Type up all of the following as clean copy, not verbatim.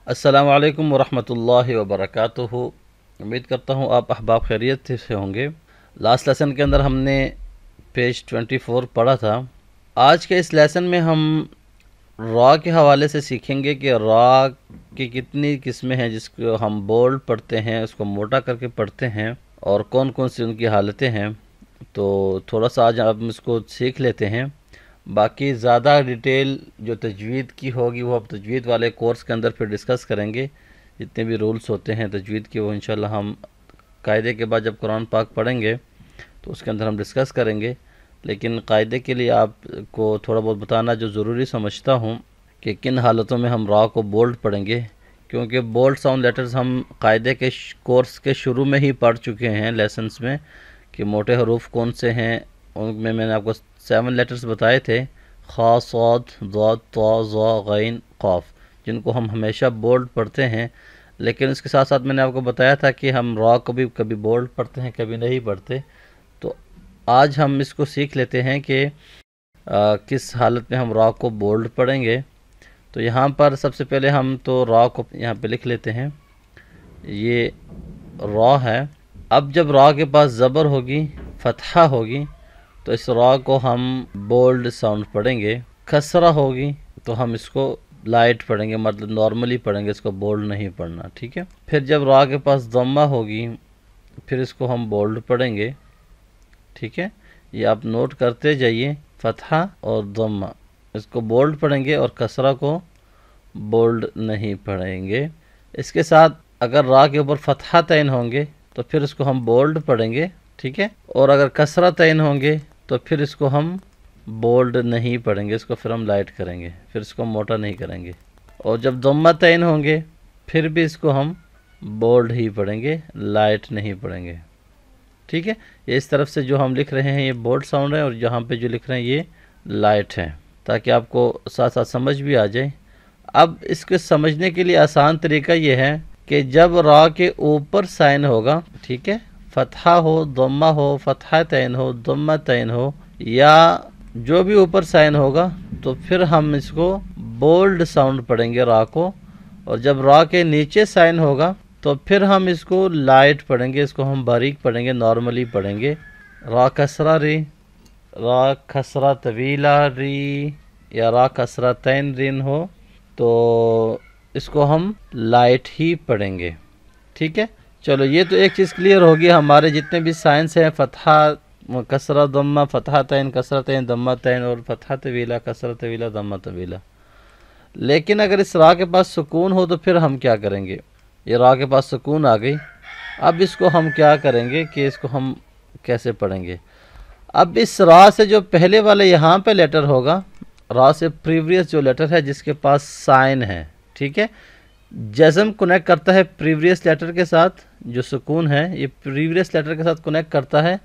السلام علیکم ورحمۃ اللہ وبرکاتہ۔ امید کرتا ہوں آپ احباب خیریت سے ہوں گے۔ لاسٹ لیسن کے اندر ہم نے پیج 24 پڑھا تھا۔ آج کے اس لیسن میں ہم را کے حوالے سے سیکھیں گے کہ را کی کتنی قسمیں ہیں جس کو ہم بولڈ پڑھتے ہیں، اس کو موٹا کر کے پڑھتے ہیں، اور کون کون سی ان کی حالتیں ہیں۔ تو تھوڑا سا آج ہم اس کو سیکھ لیتے ہیں۔ باقی زیادہ ڈیٹیل جو تجوید کی ہوگی وہ ہم تجوید والے کورس کے اندر پھر ڈسکس کریں گے۔ جتنے بھی رولز ہوتے ہیں تجوید کے وہ انشاءاللہ ہم قاعدے کے بعد جب قرآن پاک پڑھیں گے تو اس کے اندر ہم ڈسکس کریں گے۔ لیکن قاعدے کے لیے آپ کو تھوڑا بہت بتانا جو ضروری سمجھتا ہوں کہ کن حالتوں میں ہم را کو بولڈ پڑھیں گے، کیونکہ بولڈ ساؤنڈ لیٹرز ہم قاعدے کے کورس کے شروع میں ہی پڑھ چکے ہیں لیسنز میں کہ موٹے حروف کون سے ہیں۔ ان میں نے آپ کو 7 لیٹرز بتائے تھے، خا، صاد، ضاد، طا، ظا، غین، قاف، جن کو ہم ہمیشہ بولڈ پڑھتے ہیں۔ لیکن اس کے ساتھ ساتھ میں نے آپ کو بتایا تھا کہ ہم را کو بھی کبھی بولڈ پڑھتے ہیں کبھی نہیں پڑھتے۔ تو آج ہم اس کو سیکھ لیتے ہیں کہ کس حالت میں ہم را کو بولڈ پڑھیں گے۔ تو یہاں پر سب سے پہلے ہم تو را کو یہاں پہ لکھ لیتے ہیں، یہ را ہے۔ اب جب را کے پاس زبر ہوگی، فتحہ ہوگی، تو اس را کو ہم بولڈ ساؤنڈ پڑھیں گے۔ کسرہ ہوگی تو ہم اس کو لائٹ پڑھیں گے، مطلب نارملی پڑھیں گے، اس کو بولڈ نہیں پڑھنا، ٹھیک ہے۔ پھر جب را کے پاس ضمہ ہوگی پھر اس کو ہم بولڈ پڑھیں گے، ٹھیک ہے۔ یہ آپ نوٹ کرتے جائیے، فتحہ اور ضمہ اس کو بولڈ پڑھیں گے اور کسرہ کو بولڈ نہیں پڑھیں گے۔ اس کے ساتھ اگر را کے اوپر فتحہ تعین ہوں گے تو پھر اس کو ہم بولڈ پڑھیں گے، ٹھیک ہے، اور اگر کسرہ تعین ہوں گے تو پھر اس کو ہم بولڈ نہیں پڑھیں گے، اس کو پھر ہم لائٹ کریں گے، پھر اس کو موٹا نہیں کریں گے۔ اور جب ضمہ تعین ہوں گے پھر بھی اس کو ہم بولڈ ہی پڑھیں گے، لائٹ نہیں پڑھیں گے، ٹھیک ہے۔ یہ اس طرف سے جو ہم لکھ رہے ہیں یہ بولڈ ساؤنڈ ہے، اور جہاں پہ جو لکھ رہے ہیں یہ لائٹ ہے، تاکہ آپ کو ساتھ ساتھ سمجھ بھی آ جائے۔ اب اس کے سمجھنے کے لیے آسان طریقہ یہ ہے کہ جب را کے اوپر سائن ہوگا، ٹھیک ہے، فتحہ ہو، ضمہ ہو، فتحہ تعین ہو، ضمہ تعین ہو، یا جو بھی اوپر سائن ہوگا، تو پھر ہم اس کو بولڈ ساؤنڈ پڑھیں گے را کو، اور جب را کے نیچے سائن ہوگا تو پھر ہم اس کو لائٹ پڑھیں گے، اس کو ہم باریک پڑھیں گے، نارملی پڑھیں گے۔ را کسرہ ری، را کسرہ طویلہ ری، یا را کسرہ تین رین ہو تو اس کو ہم لائٹ ہی پڑھیں گے، ٹھیک ہے۔ چلو یہ تو ایک چیز کلیئر ہوگی، ہمارے جتنے بھی سائنس ہیں فتحہ کسرہ ضمہ، فتحہ تعین کسرہ تعین ضمہ تعین، اور فتحہ طویلہ کسرہ طویلہ ضمہ طویلہ۔ لیکن اگر اس را کے پاس سکون ہو تو پھر ہم کیا کریں گے؟ یہ را کے پاس سکون آ گئی، اب اس کو ہم کیا کریں گے کہ اس کو ہم کیسے پڑھیں گے؟ اب اس را سے جو پہلے والے یہاں پہ لیٹر ہوگا، را سے پریویس جو لیٹر ہے جس کے پاس سائن ہے، ٹھیک ہے، جزم کنیکٹ کرتا ہے پریویس لیٹر کے ساتھ، جو سکون ہے یہ پریویس لیٹر کے ساتھ کنیکٹ کرتا ہے،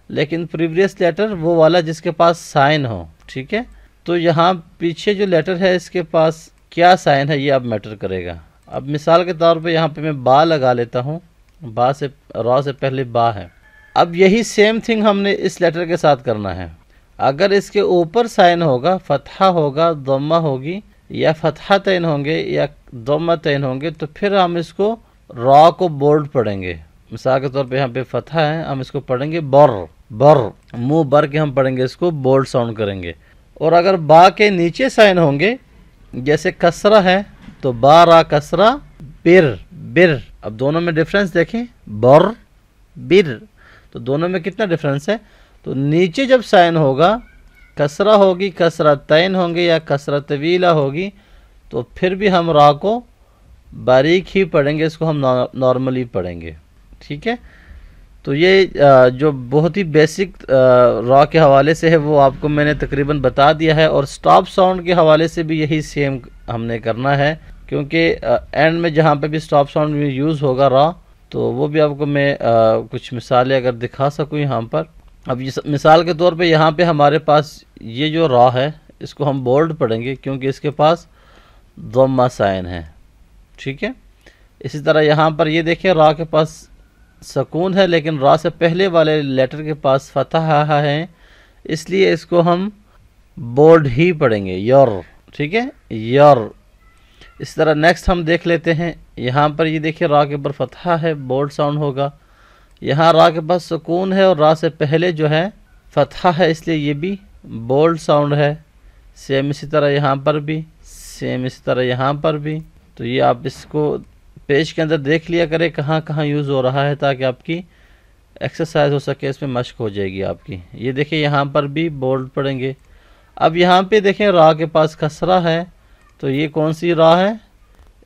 لیکن پریویس لیٹر وہ والا جس کے پاس سائن ہو، ٹھیک ہے۔ تو یہاں پیچھے جو لیٹر ہے اس کے پاس کیا سائن ہے یہ اب میٹر کرے گا۔ اب مثال کے طور پہ یہاں پہ میں با لگا لیتا ہوں، با سے را سے پہلے با ہے۔ اب یہی سیم تھنگ ہم نے اس لیٹر کے ساتھ کرنا ہے۔ اگر اس کے اوپر سائن ہوگا، فتحہ ہوگا، ضمہ ہوگی، یا فتحہ تعین ہوں گے یا ضمہ تعین ہوں گے، تو پھر ہم اس کو را کو بولڈ پڑھیں گے۔ مثال کے طور پہ یہاں پہ فتحہ ہے، ہم اس کو پڑھیں گے بر، بر، منہ بر کے ہم پڑھیں گے، اس کو بولڈ ساؤنڈ کریں گے۔ اور اگر با کے نیچے سائن ہوں گے، جیسے کسرہ ہے تو با را کسرہ بر، بر۔ اب دونوں میں ڈفرنس دیکھیں، بر، بر، تو دونوں میں کتنا ڈفرنس ہے؟ تو نیچے جب سائن ہوگا، کسرہ ہوگی، کسرہ تعین ہوں گے یا کسرہ طویلہ ہوگی، تو پھر بھی ہم را کو باریک ہی پڑھیں گے، اس کو ہم نارملی پڑھیں گے، ٹھیک ہے۔ تو یہ جو بہت ہی بیسک را کے حوالے سے ہے وہ آپ کو میں نے تقریباً بتا دیا ہے، اور سٹاپ ساؤنڈ کے حوالے سے بھی یہی سیم ہم نے کرنا ہے، کیونکہ اینڈ میں جہاں پہ بھی سٹاپ ساؤنڈ یوز ہوگا را، تو وہ بھی آپ کو میں کچھ مثالیں اگر دکھا سکوں یہاں پر۔ اب مثال کے طور پہ یہاں پہ ہمارے پاس یہ جو را ہے اس کو ہم بولڈ پڑھیں گے کیونکہ اس کے پاس ضمہ سائن ہے، ٹھیک ہے۔ اسی طرح یہاں پر یہ دیکھیں را کے پاس سکون ہے، لیکن را سے پہلے والے لیٹر کے پاس فتحہ ہے، اس لیے اس کو ہم بولڈ ہی پڑھیں گے، یر، ٹھیک ہے، یر۔ اس طرح نیکسٹ ہم دیکھ لیتے ہیں، یہاں پر یہ دیکھیں را کے اوپر فتحہ ہے، بولڈ ساؤنڈ ہوگا، یہاں را کے پاس سکون ہے اور را سے پہلے جو ہے فتحہ ہے، اس لیے یہ بھی بولڈ ساؤنڈ ہے۔ سیم اسی طرح یہاں پر بھی، سیم اسی طرح یہاں پر بھی۔ تو یہ آپ اس کو پیج کے اندر دیکھ لیا کریں کہاں کہاں یوز ہو رہا ہے، تاکہ آپ کی ایکسرسائز ہو سکے، اس میں مشق ہو جائے گی آپ کی۔ یہ دیکھیں یہاں پر بھی بولڈ پڑھیں گے۔ اب یہاں پہ دیکھیں را کے پاس کسرہ ہے، تو یہ کون سی را ہے؟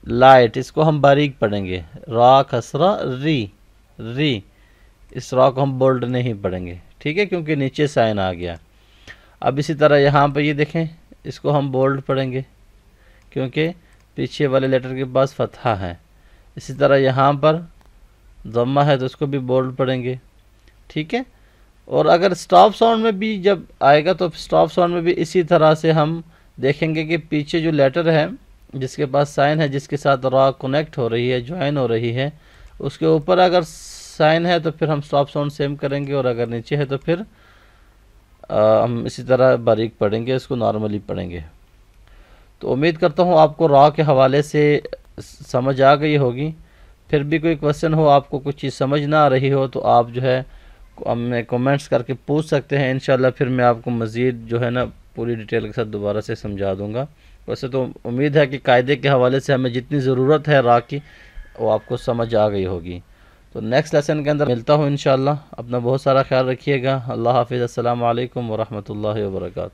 لائٹ، اس کو ہم باریک پڑھیں گے، را کسرہ ری، ری، اس را کو ہم بولڈ نہیں پڑھیں گے، ٹھیک ہے، کیونکہ نیچے سائن آ گیا۔ اب اسی طرح یہاں پہ یہ دیکھیں، اس کو ہم بولڈ پڑھیں گے کیونکہ پیچھے والے لیٹر کے پاس فتحہ ہے۔ اسی طرح یہاں پر ضمہ ہے تو اس کو بھی بولڈ پڑھیں گے، ٹھیک ہے۔ اور اگر سٹاپ ساؤنڈ میں بھی جب آئے گا تو سٹاپ ساؤنڈ میں بھی اسی طرح سے ہم دیکھیں گے کہ پیچھے جو لیٹر ہے جس کے پاس سائن ہے، جس کے ساتھ را کنیکٹ ہو رہی ہے، جوائن ہو رہی ہے، اس کے اوپر اگر سائن ہے تو پھر ہم سٹاپ ساؤنڈ سیم کریں گے، اور اگر نیچے ہے تو پھر ہم اسی طرح باریک پڑھیں گے، اس کو نارملی پڑھیں گے۔ تو امید کرتا ہوں آپ کو را کے حوالے سے سمجھ آ گئی ہوگی۔ پھر بھی کوئی کویسچن ہو، آپ کو کچھ چیز سمجھ نہ آ رہی ہو، تو آپ جو ہے ہمیں کومنٹس کر کے پوچھ سکتے ہیں، انشاءاللہ پھر میں آپ کو مزید جو ہے نا پوری ڈیٹیل کے ساتھ دوبارہ سے سمجھا دوں گا۔ ویسے تو امید ہے کہ قاعدے کے حوالے سے ہمیں جتنی ضرورت ہے را کی وہ آپ کو سمجھ آ گئی ہوگی۔ تو نیکسٹ لیسن کے اندر ملتا ہوں انشاءاللہ۔ اپنا بہت سارا خیال رکھیے گا۔ اللہ حافظ۔ السلام علیکم ورحمۃ اللہ وبرکاتہ۔